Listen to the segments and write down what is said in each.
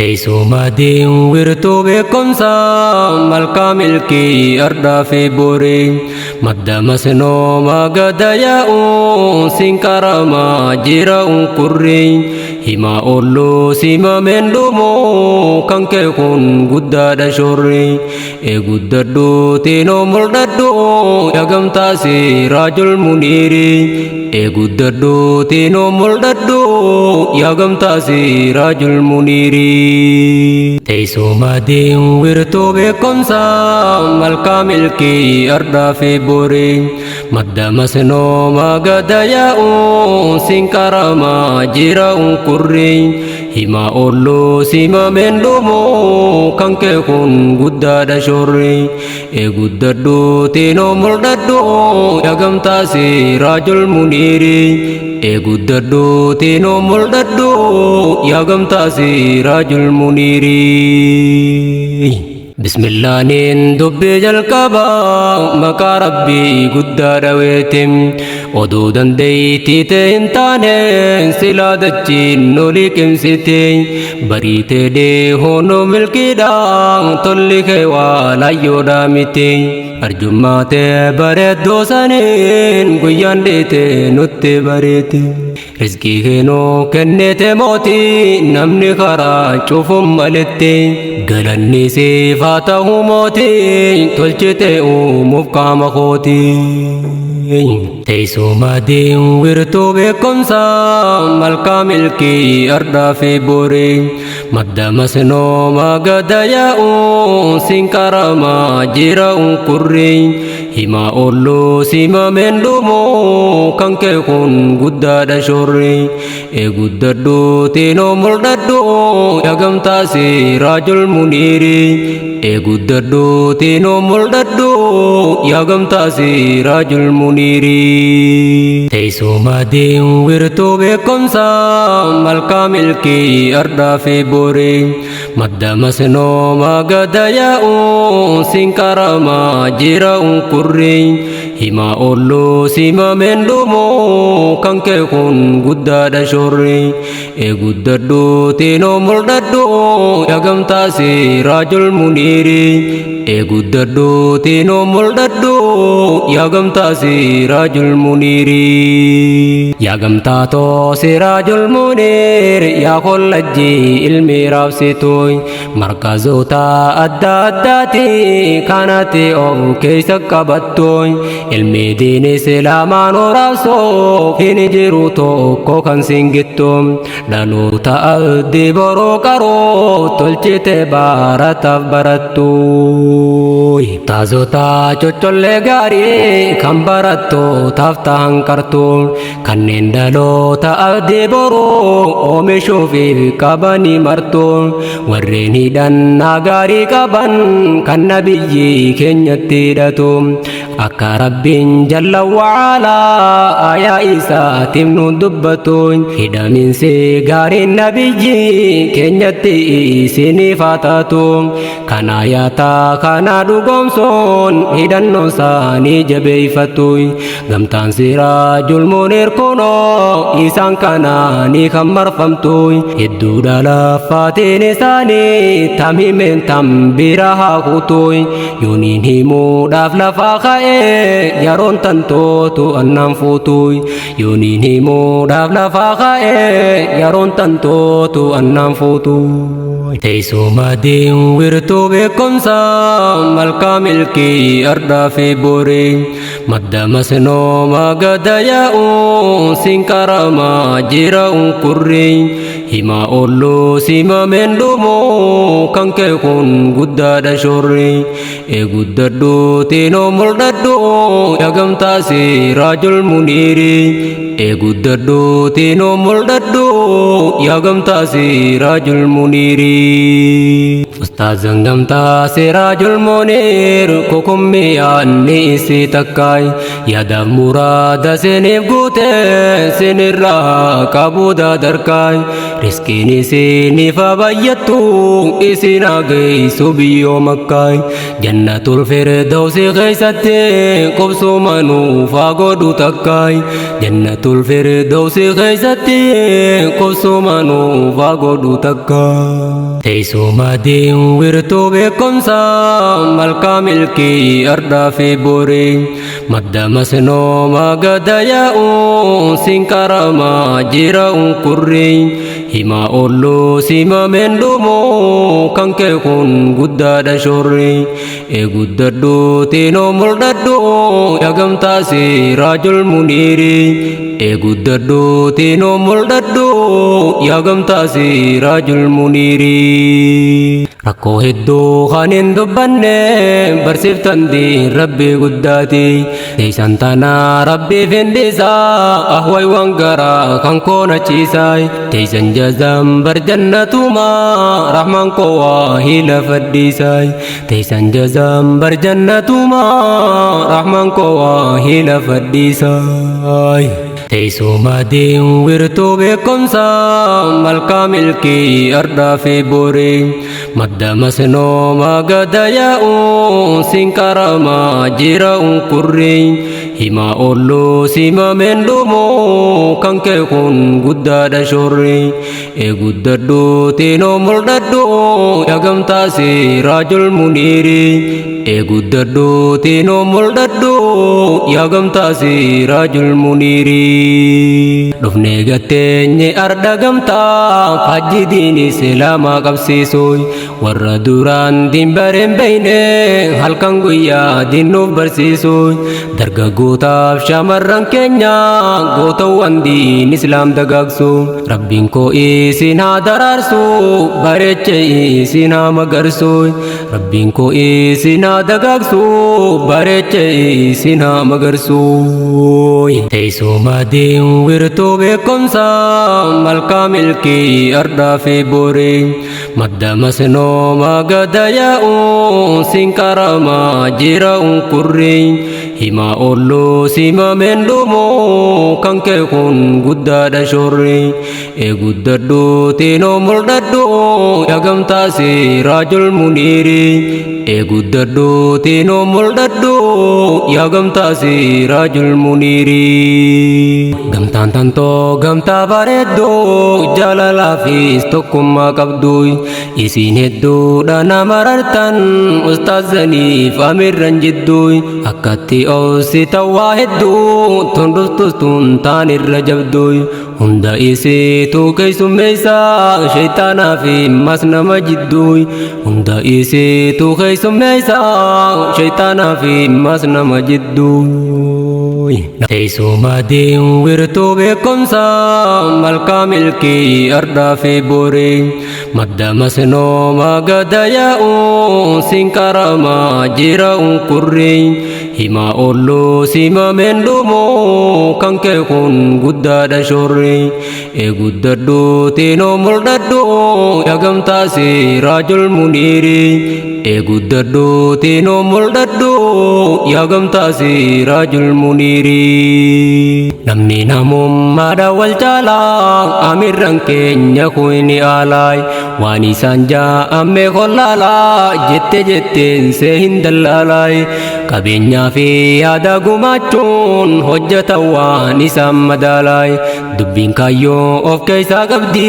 Teessuma diinwirtuu beekumsa malkaa milkii ardaa fi borii madda masnoo magada yaa'u sinqaramaa jira unkurrii himaa olluu simameen dhumoo kan kee kun guddaadha shorrii eeguddadhu tiinoo mul'adhu yagamtaasi raajul muniirii eeguddadhu tiinoo mul'adhu yagamtaasi raajul muniirii. Teessuma diinwirtuu beekumsa malkaa milkii ardaa fi borii madda masnoo magada yaa'u sinqaramaa jira unkurrii himaa olluu simameen dhumoo kan kee kun guddaadha shorrii eeguddadhu tiinoo mul'adhu yagamtaasi raajul muniirii eeguddadhu tiinoo mul'adhu yagamtaasi raajul muniirii. Bismillaahin dubbii jalqabaa maqaa rabbii guddaa dhaweetim oduu dandeeytii ta'e hin taane silaa dachiin nu liqimsite bariitee deehoonoo milkiidhaan tolli kee waa laayyoodhaa miti arjummaa ta'e bareeddoo saniin guyyaan dheete nutti bareete rizqii keenoo kennete mootii namni karaa cufuun maletti galanni siif haa ta'u mootii tolchite uumuuf qaama kootii. Teessuma diinwirtuu beekumsa malkaa milkii ardaa fi borii madda masnoo magada yaa'u sinqaramaa jira unkurrii himaa olluu simameen dhumoo kan kee kun guddaadha shorrii eeguddadhu tiinoo mul'adhu yagamtaasi raajul muniirii eeguddadhu tiinoo mul'adhu yagamtaasi raajul muniirii. Teessuma diinwirtuu beekumsa malkaa milkii ardaa fi borii madda masnoo magada yaa'u sinqaramaa jira unkurrii himaa olluu simameen dhumoo kan kee kun guddaadha shorrii eeguddadhu tiinoo mul'adhu yagamtaasi raajul muniirii eeguddadhu tiinoo mul'adhu yagamtaasi raajul muniirii. Yagamtaatoo si raajul muniir yaa kollajjii ilmi raabsituuy markazoota adda addaati kanatti of keessa qabattuuy ilmi diini islaamaan raabsoo hin jiru tokko kan singittu dhaloota abdii boroo qaroo tolchite barataaf barattuuy taazota coccollee gaarii kan barattootaaf ta'an qartuun kanneen dhaloota abdii boroo oomishuuf qabanii martuun warreen hidhannaa gaarii qaban kan nabiyyi keenyatti hidhatu akka rabbiin jalla wa'aalaa ayaa isaatiin nu dubbatu hidhaminsi gaariin nabiyyi keenyatti isiniif haa taatu kana yaata kana dhugoomsuun hidhannoo isaanii jabeeffatu gamtaan siraajul muniir kunoo isaan kanaanii kan marfamtu hedduudha laffaatiin isaanii tam himeen tam bira haa kutu yooniin himuudhaaf lafaa ka'ee yeroon tantootu annaan fuutu yooniin himuudhaaf lafaa ka'ee yeroon tantootu annaan fuutu. Teessuma diinwirtuu beekumsa malkaa milkii ardaa fi borii madda masnoo magada yaa'u sinqaramaa jira unkurrii himaa olluu simameen dhumoo kan kee kun guddaadha shorrii eeguddadhu tiinoo mul'adhu yagamtaasi raajul muniirii eeguddadhu tiinoo mul'adhu yagamtaasi raajul muniirii. Ustaazan gamtaasi raajul muniir kukummii yaanni isii takkaay yaadaaf muraada siniif guute sinirraa qabuudha darkaay riskiin isiniif baay'attu isin geessu biyyoo makkaay jannatul firdawsi keessatti qubsuma nuuf godhu takkaay jannatul firdawsi keessatti qubsuma nuuf godhu takkaay teessuma diinwirtuu beekumsa malkaa milkii ardaa fi borii madda masnoo magada yaa'u sinkarama jira unkurri hima olloo sima mendumo kan kee kun guddaadha shorri guddadhu teenoo mul'adhu yagamtaasi raajul muniiri guddadhu teenoo mul'adhu yagamtaasi raajul muniiri rakkoo hedduu kan hin dubbanne barsiiftanti rabbi guddaati teessan tanaa rabbiif hindisaa ahway waan garaa kan koonachiisaay teessan jazam bar jannatuma rahman koo waa hila fadhiisaay teessan jazam bar jannatuma rahman koo waa hila fadhiisaay teessuma diinwirtuu beekumsa malkaa milkii ardaa fi borii madda masnoo magada yaa'u sinkarama jira unkurri hima olloo sima mendumo kan kee kun guddaadha shorri guddadhu teenoo mul'adhu yagamtaasi raajul muniiri guddadhu teenoo mul'adhu yagamtaasi raajul muniiri dhufnee gatteenye arda gamtaa hajji diin islaamaa qabsiisuy warra duraan diinbareen beeyne halkan guyyaa diinnuuf barsiisuy dargaggootaaf shamarran keenya gootawwan diin islaam dagaagsu rabbiin koo isin haa daraarsu bareeche isin haa magarsu rabbiin koo isin haa dagaagsu bareeche isin haa magarsu teessuma diinwirtuu beekumsa malkaa milkii ardaa fi borii madda masnoo magada yaa'u sinkarama jira unkurri hima olloo sima mendumo kan kee kun guddaadha shorri guddadhu teenoo mul'adhu yagamtaasi raajul muniiri guddadhu teenoo mul'adhu yagamtaasi raajul muniiri gamtaan tantoo gamtaa bareedduu jaalalaafis tokkummaa qabdu isin hedduudha nama rartan ustaazaniif amirran jidduu akkatti oositan waa hedduu tondustustun taan irra jabdu hunda isiitu keessummeessaa shaytaanaa fi mas nama jidduu hunda isiitu keessummeessaa shaytaanaa fi mas nama jidduu teessuma diinwirtuu beekumsa malkaa milkii ardaa fi borii madda masnoo magada yaa'u sinkarama jira unkurri hima olloo sima mendumo kan kee kun guddaadha shorri guddadhu teenoo mul'adhu yagamtaasi raajul muniiri guddadhu teenoo mul'adhu yagamtaasi raajul muniiri namni namummaadha wal caalaa amirran keenya kuni aalaay waan isaan jaa'amme kollaalaa jetteen see hin dallaalaay qabeenyaa fi yaada gumaachuun hojjetan waan isaan madaalaay dubbiin kaayyoo of keessaa qabdi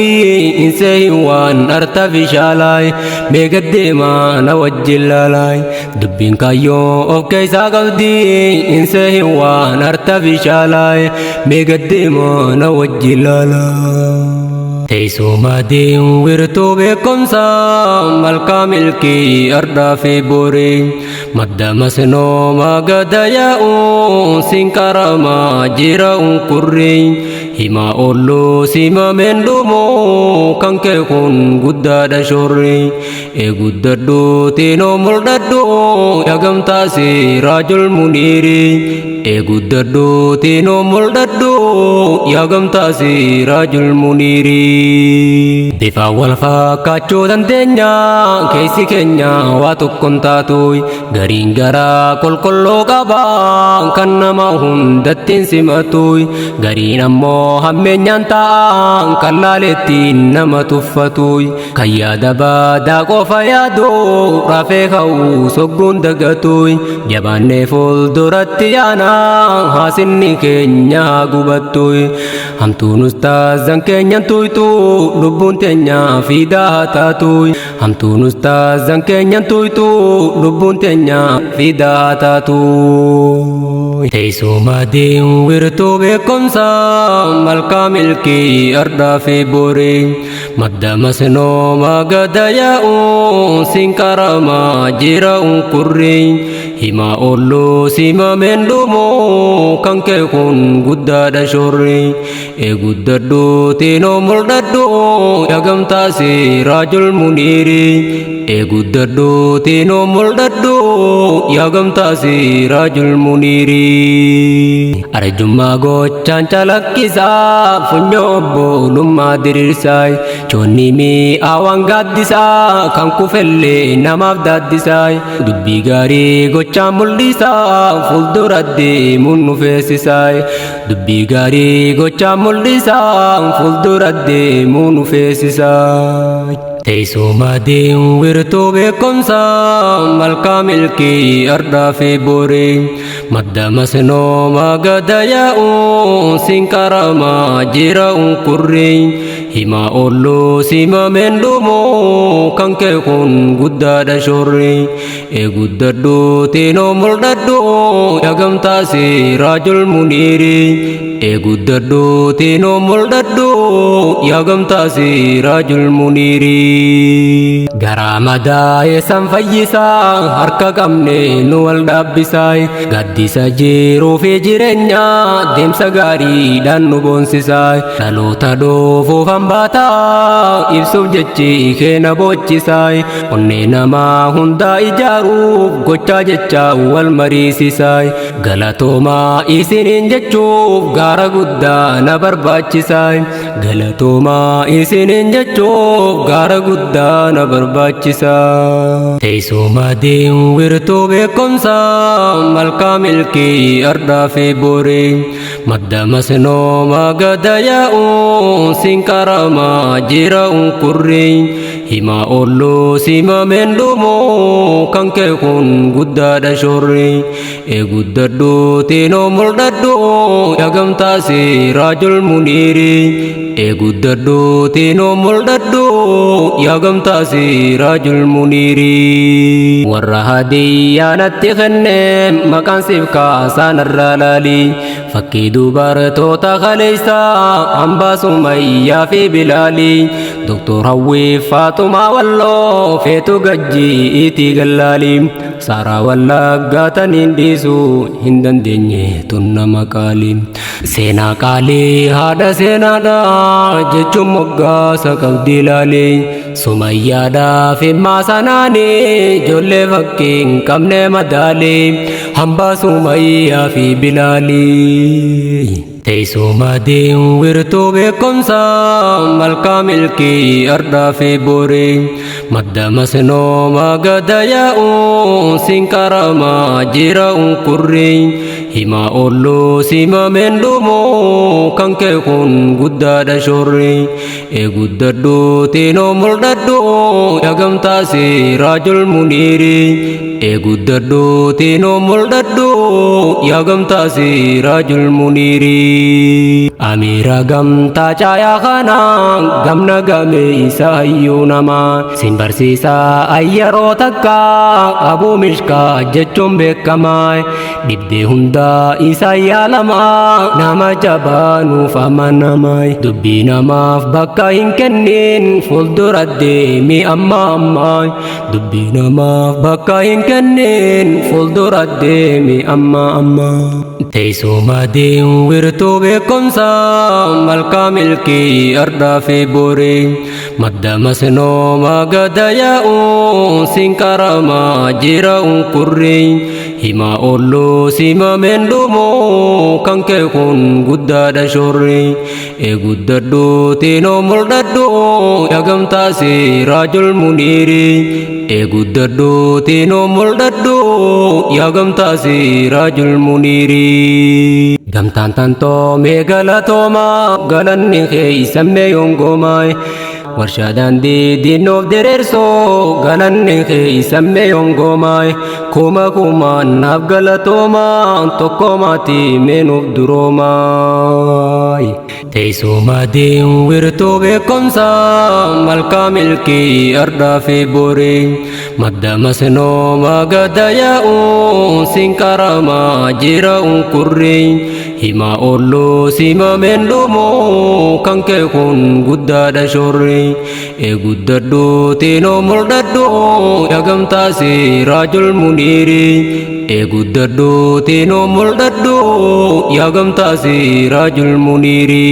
insee hin waan artifishaalaay meegaddeemaa na wajjin laalaay dubbiin kaayyoo of keessaa qabdi insee hin waan artifishaalaay meegaddeemaa na wajjin laalaay teessuma diinwirtuu beekumsa malkaa milkii ardaa fi borii madda masnoo magada yaa'u sinkarama jira unkurri hima olloo sima mendumo kan kee kun guddaadha shorri guddadhu teenoo mul'adhu yagamtaasi raajul muniiri guddadhu teenoo mul'adhu يا قمتا سراج المنير دفاع والفاكاتشو دندنيا كيسي كنيا واتكن تاتوي غرين غرا كل قبا كنما هندتين سماتوي غرين امو همنيان تان كلالتين نما تفتوي كيا دبا داقو فيادو رافيخو سقون دقاتوي جباني فول دورتيانا حاسني كنيا قباتوي همتون استاذن كنيا تويتو لبون تنيا في داتاتوي همتون استاذن كنيا تويتو لبون تنيا في داتاتوي تيسو مادين ورتو بكمسا ملكا ملكي أردا في بوري مدى مسنو ما قد ياؤ سنكرما جيرا كري هما أولو سيما من دومو كان كيكون قداد شوري قداد دو تينو مرداد دو يقم تاسي راجل منيري قداد دو تينو مرداد دو يقم تاسي راجل منيري أرجما غوچان چالكيسا فنيو بولما ديرساي چوني مي آوان غاديسا كان كفلي نماف داديساي دبي غاري غوچان ملديسا فولدورات دي منو فيسيساي دبي غاري غوچان ملديسا فولدورات دي منو فيسيساي تيسو مادين ورتو بكمسا ملكا ملكي أردا في بوري مدى مسنو ما قد ياؤ سنكرما جيرا كري هما أولو سيما من دومو كان كيكون قداد شوري قداد دو تينو مرداد دو يقم تاسي راجل منيري قداد دو تينو مرداد دو يقم تاسي راجل منيري غرامدا يسان فيسا harka qabne nu wal dhaabbisaay gaddisa jiru fi jireenya deemsa gaariidhaan nu boonsisaay dhaloota dhoofuuf hambaataa ibsuuf jechi keenya bochisaay onnee namaa hundaa ijaaruuf gochaa jecha wal mariisisaay galatoomaa isiniin jechuuf gaara guddaa na barbaachisaay galatoomaa isiniin jechuuf gaara guddaa na barbaachisaay teessoo maadeen ورتو بكمسا ملكا ملكي أردا في بوري مدى مسنو ما قد ياؤ سنكرما جيرا كري هما أولو سيما من دومو كان كيكون قداد شوري قداد دو تينو مرداد دو يقم تاسي راجل منيري قداد دو تينو مرداد دو يقم تاسي راجل منيري ورهدي نتخنم مكان سيفكا سان الرلالي فكي دوبار توتا خليسا أمبا سمية في بلالي دكتور هوي فاطمة والله فيتو قجي إيتي قلالي سارا والله قاتنين ديسو هندن ديني تن مقالي سينا قالي هذا سينا دا جچو مقا سقف دلالي سمية دا في ما سناني جولي فكين كمني مدالي همبا سمية في بلالي تيسو مادين ورتو بكمسا ملكا ملكي أردا في بوري مدى مسنو ما قد ياؤ سنكرما جيرا كري هما أولو سيما من دومو كان كيكون قداد شوري قداد دو تينو مرداد دو يقم تاسي راجل منيري قداد دو تينو مرداد دو يقم تاسي راجل منيري أميرا gamtaa caayaa kanaa gamna gameeysa hayyuu namaa sin barsiisaa ayyaroo takkaa abuu mishkaa jechuun beekamaa dhibdee hundaa isa yaalamaa nama jabaanuuf amanamaa dubbii namaaf bakka hin kennin fuuldura deemi amma dubbii namaaf bakka hin kennin fuuldura deemi amma teessoo maadeen wirtuu beekumsa ملكا ملكي أردا في بوري مدى مسنو ما قد ياؤ سنكرما جيرا كري hima ollu sima mendumo kan kee kun guddaadha shorri guddadhu tino mul'adhu yagamtaasi raajul muniiri guddadhu tino mul'adhu yagamtaasi raajul muniiri gamtaan tantoo mee galatooma galanni kee isammee yongomaay warshaadhaan diinoof dereersoo galanni kee isammee yongomaay kuma kumaan naaf galatooma tokkomaati meenuuf duroomaay teessuma diin wirtuu beekumsa malkaa milkii ardaa fi borii madda masnoo magada yaa'u sinkarama jira unkurri hima ollu sima mendumo kan kee kun guddaadha shorri guddadhu tino mul'adhu yagamtaasi raajul muniiri guddadhu tino mul'adhu yagamtaasi raajul muniiri